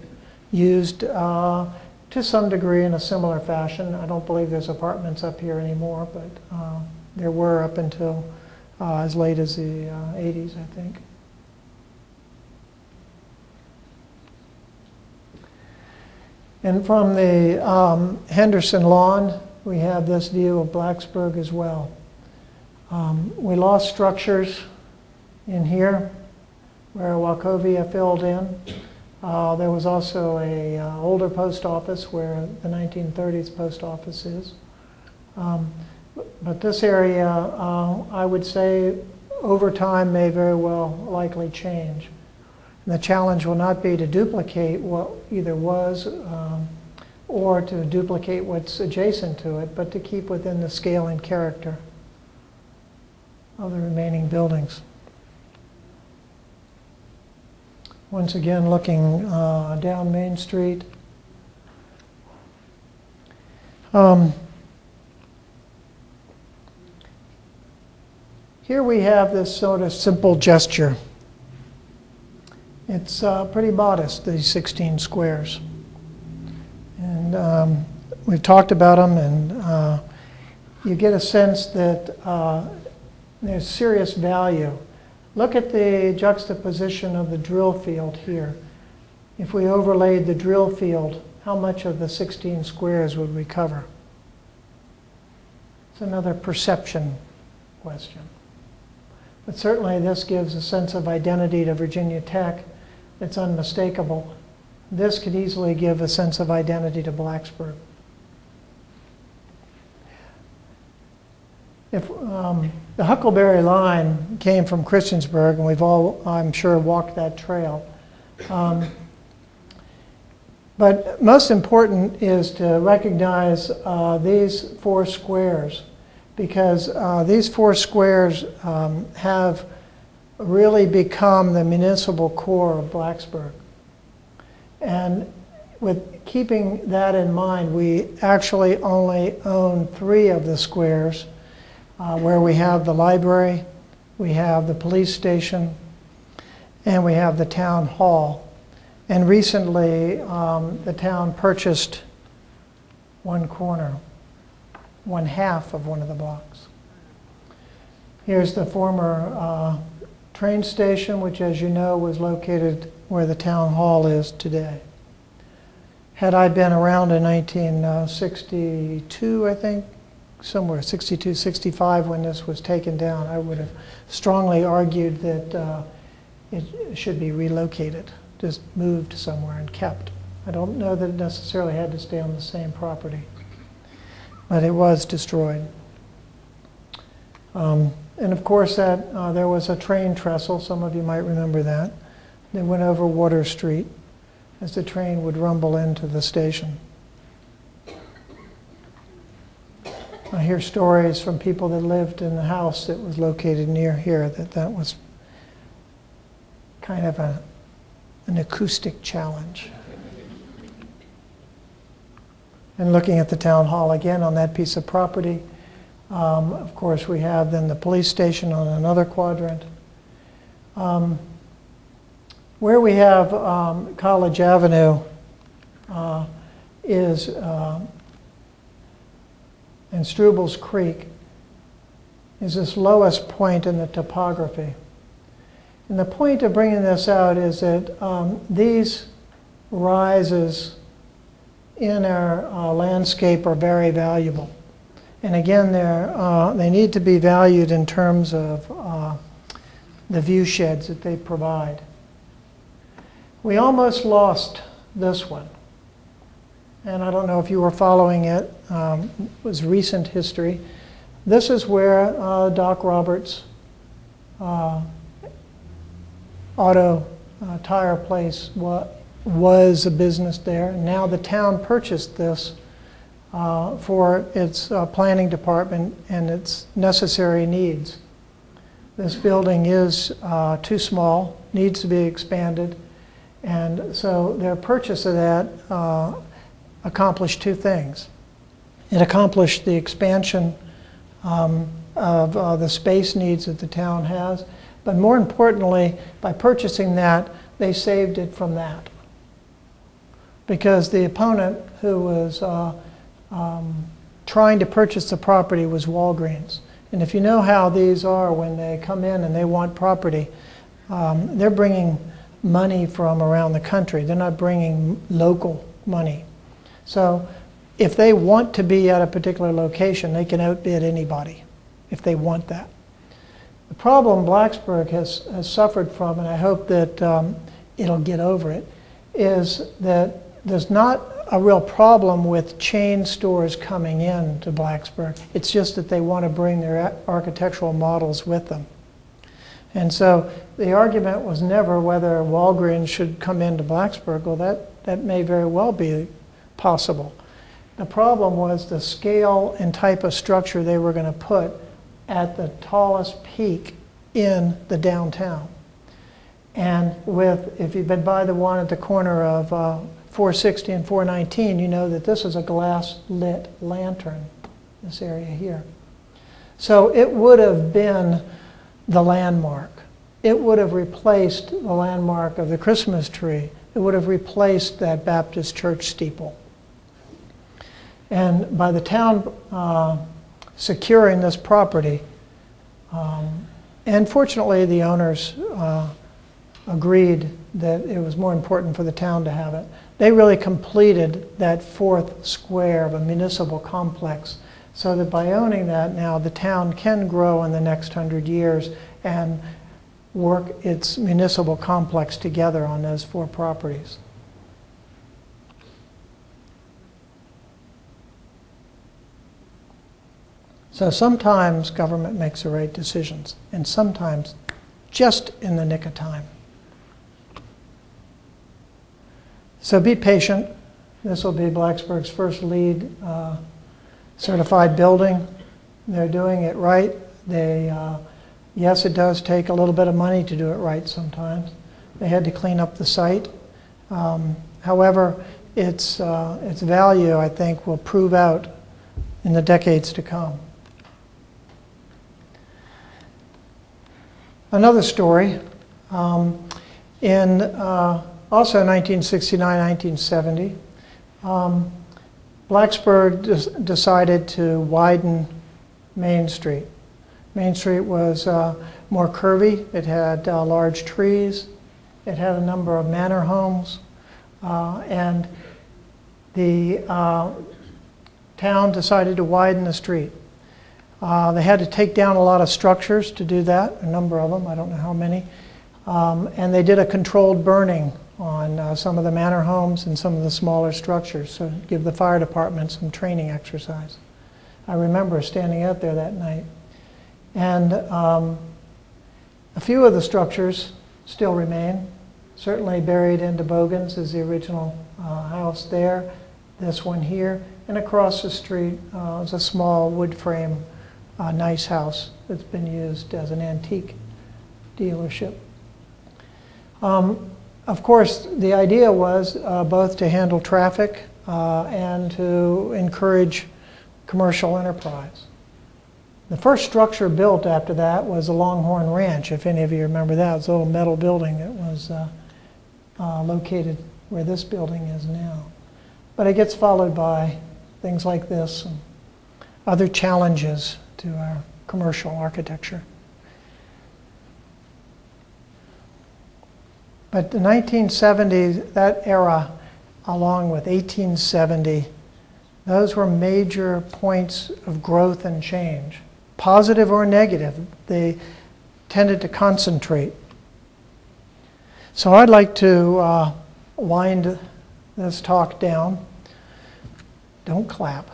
used to some degree in a similar fashion. I don't believe there's apartments up here anymore, but there were up until as late as the 80s, I think. And from the Henderson lawn, we have this view of Blacksburg as well. We lost structures in here where Wachovia filled in. There was also a older post office where the 1930s post office is. But this area, I would say, over time may very well likely change. And the challenge will not be to duplicate what either was or to duplicate what's adjacent to it, but to keep within the scale and character of the remaining buildings. Once again, looking down Main Street. Here we have this sort of simple gesture. It's pretty modest, these 16 squares. And we've talked about them, and you get a sense that there's serious value. Look at the juxtaposition of the drill field here. If we overlaid the drill field, how much of the 16 squares would we cover? It's another perception question. But certainly this gives a sense of identity to Virginia Tech that's unmistakable. This could easily give a sense of identity to Blacksburg. If the Huckleberry line came from Christiansburg, and we've all, I'm sure, walked that trail. But most important is to recognize these 4 squares, because these 4 squares have really become the municipal core of Blacksburg. And with keeping that in mind, we actually only own 3 of the squares, where we have the library, we have the police station, and we have the town hall. And recently, the town purchased one corner, one half of one of the blocks. Here's the former train station, which, as you know, was located where the town hall is today. Had I been around in 1962, I think, somewhere 62, 65, when this was taken down, I would have strongly argued that it should be relocated, just moved somewhere and kept. I don't know that it necessarily had to stay on the same property, but it was destroyed. And of course, that there was a train trestle, some of you might remember that. They went over Water Street as the train would rumble into the station. I hear stories from people that lived in the house that was located near here that was kind of an acoustic challenge. And looking at the town hall again on that piece of property, of course we have then the police station on another quadrant. Where we have College Avenue is and Strubles Creek is this lowest point in the topography. And the point of bringing this out is that these rises in our landscape are very valuable. And again, they need to be valued in terms of the view sheds that they provide. We almost lost this one. And I don't know if you were following it. It was recent history. This is where Doc Roberts' auto tire place was a business there. Now the town purchased this for its planning department and its necessary needs. This building is too small, needs to be expanded, and so their purchase of that accomplished 2 things. It accomplished the expansion of the space needs that the town has, but more importantly, by purchasing that, they saved it from that. Because the opponent who was trying to purchase the property was Walgreens. And if you know how these are when they come in and they want property, they're bringing money from around the country. They're not bringing local money. So if they want to be at a particular location, they can outbid anybody if they want that. The problem Blacksburg has suffered from, and I hope that it'll get over it, is that there's not a real problem with chain stores coming in to Blacksburg. It's just that they want to bring their architectural models with them. And so the argument was never whether Walgreens should come into Blacksburg. Well, that may very well be possible. The problem was the scale and type of structure they were going to put at the tallest peak in the downtown. And if you've been by the one at the corner of 460 and 419, you know that this is a glass-lit lantern, this area here. So it would have been the landmark. It would have replaced the landmark of the Christmas tree. It would have replaced that Baptist church steeple. And by the town securing this property, and fortunately the owners agreed that it was more important for the town to have it, they really completed that fourth square of a municipal complex, so that by owning that now, the town can grow in the next 100 years and work its municipal complex together on those 4 properties. So sometimes government makes the right decisions, and sometimes just in the nick of time. So be patient. This will be Blacksburg's first LEED certified building. They're doing it right. Yes, it does take a little bit of money to do it right sometimes. They had to clean up the site. However, its value, I think, will prove out in the decades to come. Another story, in also 1969, 1970, Blacksburg decided to widen Main Street. Main Street was more curvy. It had large trees. It had a number of manor homes. And the town decided to widen the street. They had to take down a lot of structures to do that, a number of them, I don't know how many. And they did a controlled burning on some of the manor homes and some of the smaller structures, so give the fire department some training exercise. I remember standing out there that night. And a few of the structures still remain. Certainly buried in Toboggan's is the original house there, this one here, and across the street is a small wood frame nice house that's been used as an antique dealership. Of course, the idea was both to handle traffic and to encourage commercial enterprise. The first structure built after that was the Longhorn Ranch, if any of you remember that. It was a little metal building that was located where this building is now. But it gets followed by things like this and other challenges to our commercial architecture. But the 1970s, that era, along with 1870, those were major points of growth and change. Positive or negative, they tended to concentrate. So I'd like to wind this talk down. Don't clap.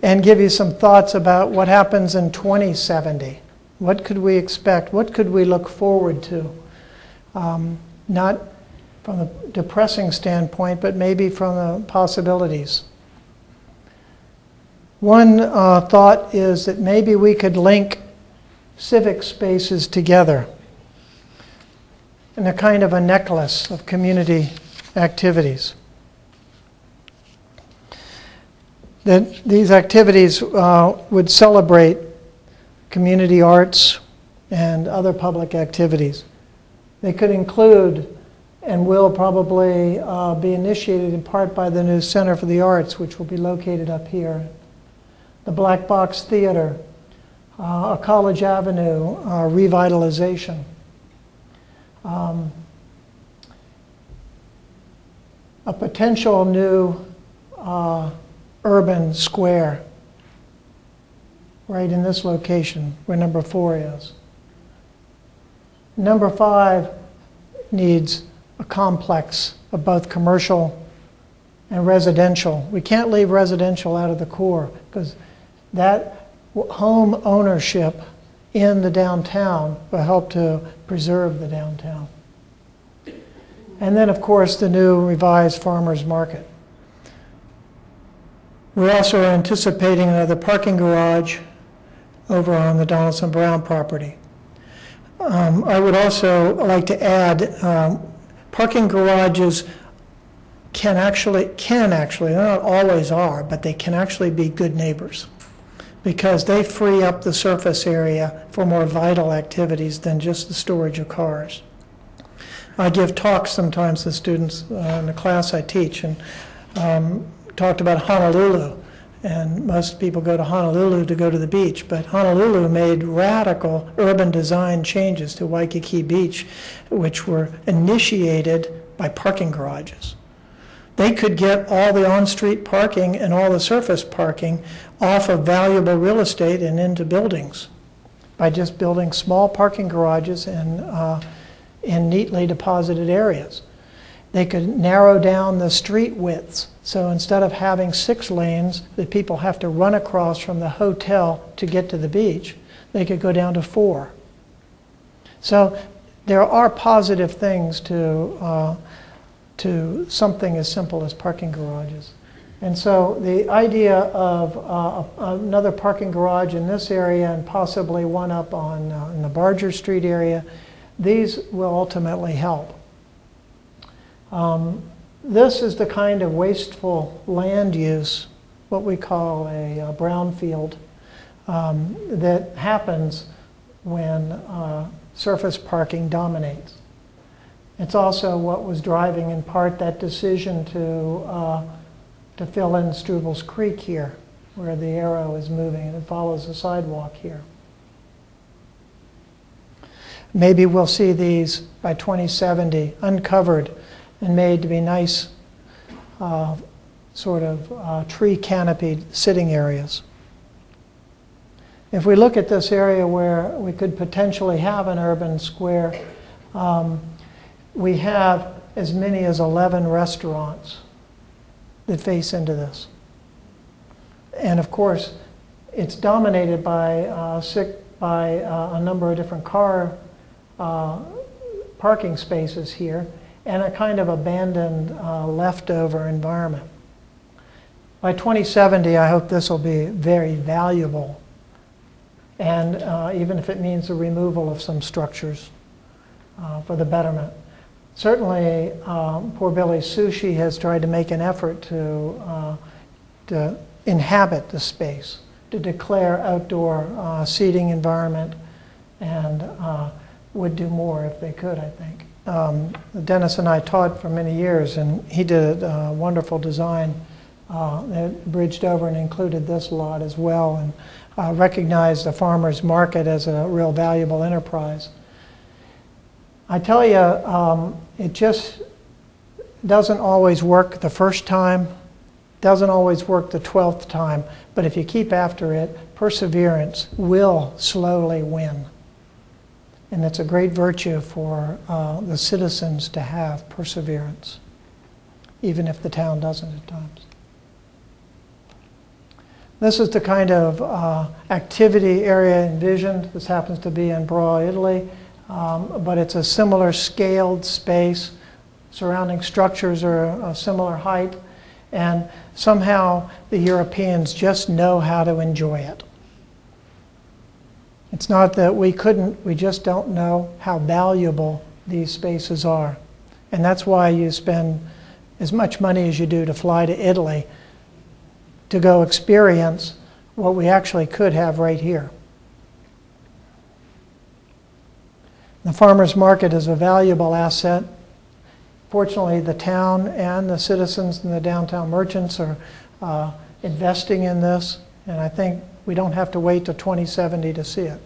And give you some thoughts about what happens in 2070. What could we expect? What could we look forward to? Not from a depressing standpoint, but maybe from the possibilities. One thought is that maybe we could link civic spaces together in a kind of a necklace of community activities. That these activities would celebrate community arts and other public activities. They could include, and will probably be initiated in part by the new Center for the Arts, which will be located up here. The Black Box Theater, a College Avenue revitalization. A potential new urban square. right in this location where number 4 is. Number 5 needs a complex of both commercial and residential. We can't leave residential out of the core because that home ownership in the downtown will help to preserve the downtown. And then, of course, the new revised farmers market. We're also anticipating another parking garage over on the Donaldson Brown property. I would also like to add, parking garages can actually, they not always are, but they can actually be good neighbors because they free up the surface area for more vital activities than just the storage of cars. I give talks sometimes to students in the class I teach, and talked about Honolulu. And most people go to Honolulu to go to the beach, but Honolulu made radical urban design changes to Waikiki Beach, which were initiated by parking garages. They could get all the on-street parking and all the surface parking off of valuable real estate and into buildings by just building small parking garages in neatly deposited areas. They could narrow down the street widths. So instead of having 6 lanes that people have to run across from the hotel to get to the beach, they could go down to 4. So there are positive things to something as simple as parking garages. And so the idea of another parking garage in this area and possibly one up on in the Barger Street area, these will ultimately help. This is the kind of wasteful land use, what we call a brownfield, that happens when surface parking dominates. It's also what was driving in part that decision to fill in Struvel's Creek here, where the arrow is moving and it follows the sidewalk here. Maybe we'll see these by 2070 uncovered and made to be nice sort of tree canopied sitting areas. If we look at this area where we could potentially have an urban square, we have as many as 11 restaurants that face into this. And of course, it's dominated by a number of different car parking spaces here, and a kind of abandoned leftover environment. By 2070, I hope this will be very valuable, and even if it means the removal of some structures for the betterment. Certainly, Poor Billy's Sushi has tried to make an effort to inhabit the space, to declare outdoor seating environment, and would do more if they could, I think. Dennis and I taught for many years, and he did a wonderful design that bridged over and included this lot as well, and recognized the farmer's market as a real valuable enterprise. I tell you, it just doesn't always work the first time, doesn't always work the 12th time, but if you keep after it, perseverance will slowly win. And it's a great virtue for the citizens to have perseverance, even if the town doesn't at times. This is the kind of activity area envisioned. This happens to be in Bra, Italy, but it's a similar scaled space. Surrounding structures are a similar height, and somehow the Europeans just know how to enjoy it. It's not that we couldn't, we just don't know how valuable these spaces are. And that's why you spend as much money as you do to fly to Italy to go experience what we actually could have right here. The farmers market is a valuable asset. Fortunately, the town and the citizens and the downtown merchants are investing in this, and I think we don't have to wait till 2070 to see it.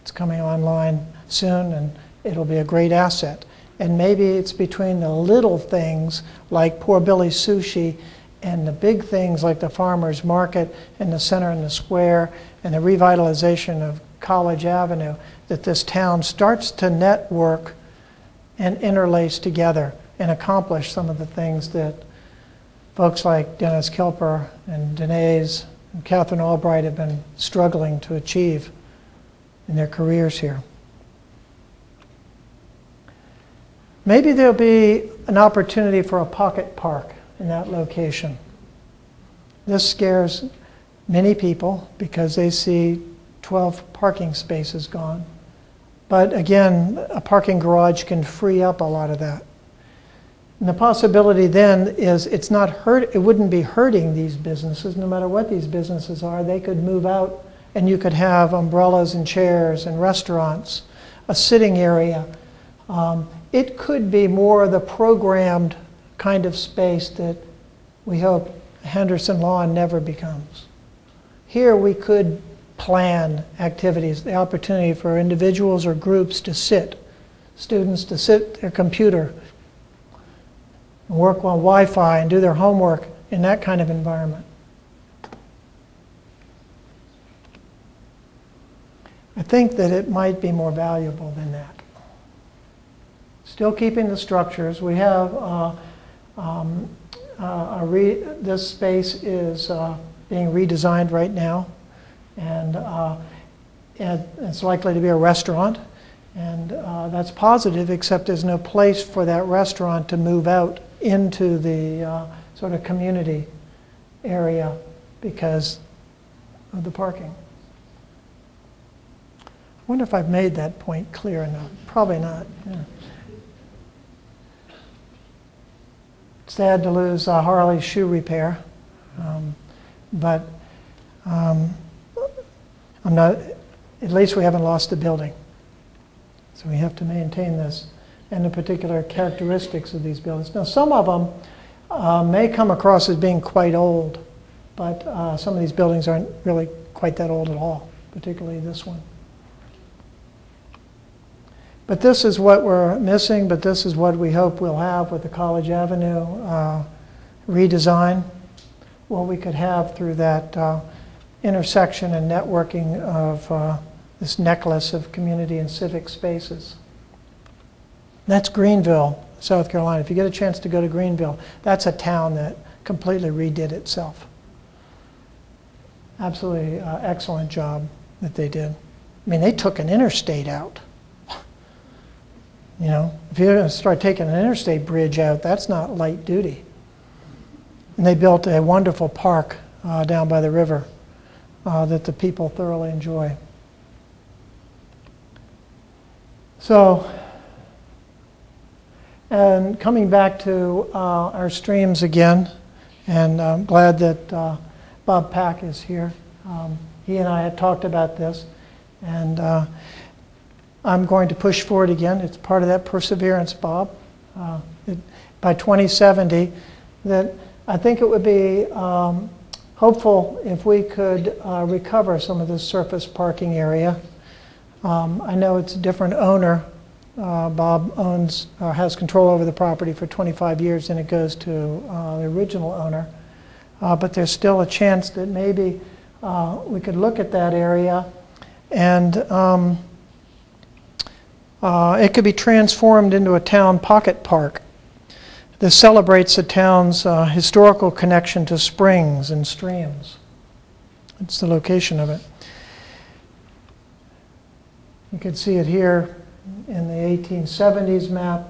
It's coming online soon, and it'll be a great asset. And maybe it's between the little things like Poor Billy's Sushi and the big things like the farmers market and the center and the square and the revitalization of College Avenue, that this town starts to network and interlace together and accomplish some of the things that folks like Dennis Kilper and Denise and Catherine Albright have been struggling to achieve in their careers here. Maybe there'll be an opportunity for a pocket park in that location. This scares many people because they see 12 parking spaces gone. But again, a parking garage can free up a lot of that. And the possibility then is it wouldn't be hurting these businesses, no matter what these businesses are. They could move out and you could have umbrellas and chairs and restaurants, a sitting area. It could be more the programmed kind of space that we hope Henderson Lawn never becomes. Here we could plan activities, the opportunity for individuals or groups to sit, students to sit at their computer, and work on Wi-Fi and do their homework in that kind of environment. I think that it might be more valuable than that. Still keeping the structures. We have this space is being redesigned right now, and it's likely to be a restaurant, and that's positive, except there's no place for that restaurant to move out into the sort of community area because of the parking. I wonder if I've made that point clear enough. Probably not. Yeah. Sad to lose Harley's shoe repair, but I'm not. At least we haven't lost the building, so we have to maintain this and the particular characteristics of these buildings. Now, some of them may come across as being quite old, but some of these buildings aren't really quite that old at all, particularly this one. But this is what we're missing, but this is what we hope we'll have with the College Avenue redesign, what we could have through that intersection and networking of this necklace of community and civic spaces. That's Greenville, South Carolina. If you get a chance to go to Greenville, that's a town that completely redid itself. Absolutely excellent job that they did. I mean, they took an interstate out. You know, if you're going to start taking an interstate bridge out, that's not light duty. And they built a wonderful park down by the river that the people thoroughly enjoy. So, and coming back to our streams again, and I'm glad that Bob Pack is here. He and I had talked about this, and I'm going to push forward again. It's part of that perseverance, Bob. By 2070, that I think it would be hopeful if we could recover some of this surface parking area. I know it's a different owner. Bob has control over the property for 25 years, and it goes to the original owner. But there's still a chance that maybe we could look at that area and it could be transformed into a town pocket park. This celebrates the town's historical connection to springs and streams. It's the location of it. You can see it here in the 1870s map,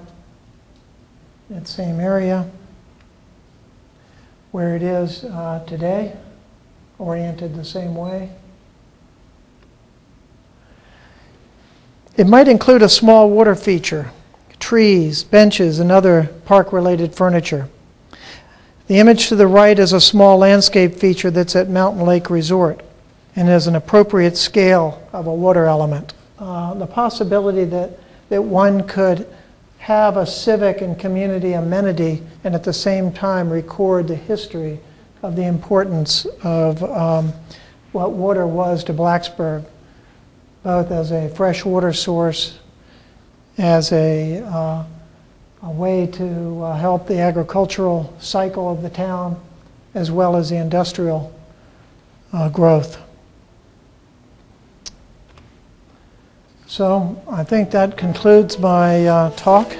that same area, where it is today, oriented the same way. It might include a small water feature, trees, benches, and other park-related furniture. The image to the right is a small landscape feature that's at Mountain Lake Resort and has an appropriate scale of a water element. The possibility that one could have a civic and community amenity and at the same time record the history of the importance of what water was to Blacksburg, both as a fresh water source, as a way to help the agricultural cycle of the town, as well as the industrial growth. So I think that concludes my talk.